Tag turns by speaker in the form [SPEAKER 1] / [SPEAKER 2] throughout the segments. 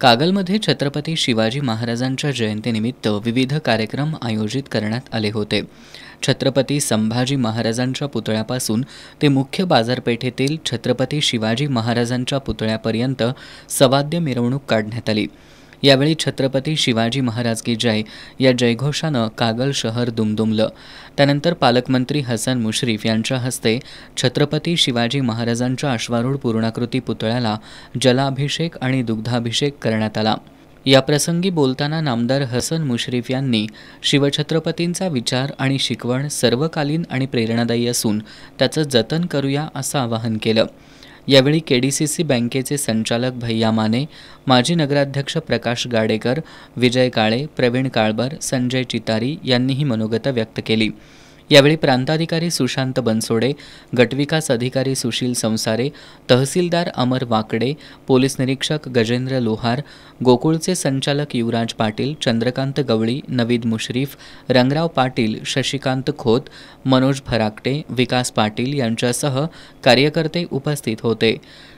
[SPEAKER 1] कागलमध्ये छत्रपती शिवाजी महाराजांच्या जयंतीनिमित्त विविध कार्यक्रम आयोजित करण्यात आले होते। छत्रपती संभाजी महाराजांच्या पुतळ्यापासून ते मुख्य बाजारपेठेतील छत्रपती शिवाजी महाराजांच्या पुतळ्यापर्यंत सवाद्य मिरवणूक काढण्यात आली। यावेळी छत्रपती शिवाजी महाराज की जय या जयघोषानं कागल शहर दुमदुमलं। त्यानंतर पालकमंत्री हसन मुश्रीफ यांच्या हस्ते छत्रपती शिवाजी महाराजांच्या अश्वारूढ पूर्णाकृती पुतळ्याला जलाभिषेक आणि दुग्धाभिषेक करण्यात आला। याप्रसंगी बोलताना नामदार हसन मुश्रीफ यांनी शिवछत्रपतींचा विचार आणि शिकवण सर्वकालीन आणि प्रेरणादायी असून त्याचं जतन करूया असं आवाहन केलं। यावेळी केडीसीसी बँकेचे संचालक भैया माने, माजी नगराध्यक्ष प्रकाश गाडेकर, विजय काळे, प्रवीण काळबर, संजय चितारी यांनीही मनोगत व्यक्त केली। यावेळी प्रांताधिकारी सुशांत बनसोडे, गटविकास अधिकारी सुशील संसारे, तहसीलदार अमर वाकडे, पोलीस निरीक्षक गजेंद्र लोहार, गोकुळचे संचालक युवराज पाटील, चंद्रकांत गवळी, नवीद मुश्रीफ, रंगराव पाटील, शशिकांत खोत, मनोज फराकटे, विकास पाटील यांच्यासह कार्यकर्ते उपस्थित होते।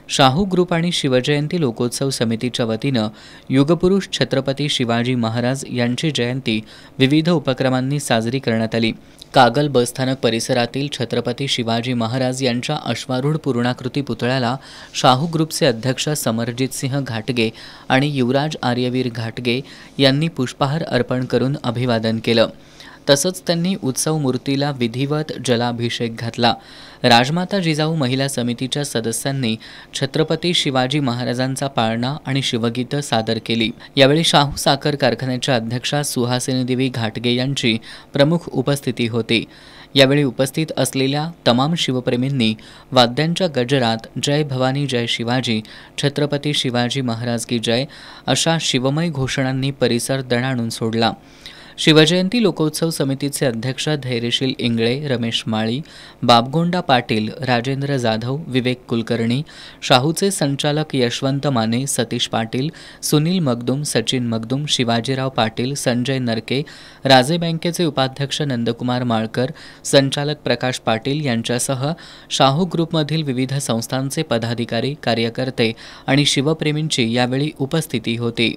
[SPEAKER 1] शाहू ग्रुप आणि शिवजयंती लोकोत्सव समितीच्या वतीनं युगपुरुष छत्रपती शिवाजी महाराज यांची जयंती विविध उपक्रमांनी साजरी करण्यात आली। कागल बसस्थानक परिसरातील छत्रपती शिवाजी महाराज यांच्या अश्वारूढ पूर्णाकृती पुतळ्याला शाहू ग्रुपचे अध्यक्ष समरजित सिंह घाटगे आणि युवराज आर्यवीर घाटगे यांनी पुष्पहार अर्पण करून अभिवादन केलं। तसंच त्यांनी उत्सव मूर्तीला विधिवत जलाभिषेक घातला। राजमाता जिजाऊ महिला समितीच्या सदस्यांनी छत्रपती शिवाजी महाराजांचा पाळणा आणि शिवगीतं सादर केली। यावेळी शाहू साखर कारखान्याच्या अध्यक्षा सुहासिनी देवी घाटगे यांची प्रमुख उपस्थिती होती। यावेळी उपस्थित असलेल्या तमाम शिवप्रेमींनी वाद्यांच्या गजरात जय भवानी जय शिवाजी, छत्रपती शिवाजी महाराज की जय अशा शिवमय घोषणांनी परिसर दणाणून सोडला। शिवजयंती लोकोत्सव समितीचे अध्यक्ष धैर्यशील इंगळे, रमेश माळी, बाबगोंडा पाटील, राजेंद्र जाधव, विवेक कुलकर्णी, शाहूचे संचालक यशवंत माने, सतीश पाटील, सुनील मगदुम, सचिन मगदुम, शिवाजीराव पाटील, संजय नरके, राजे बँकेचे उपाध्यक्ष नंदकुमार माळकर, संचालक प्रकाश पाटील यांच्यासह शाहू ग्रुपमधील विविध संस्थांचे पदाधिकारी, कार्यकर्ते आणि शिवप्रेमींची यावेळी उपस्थिती होती।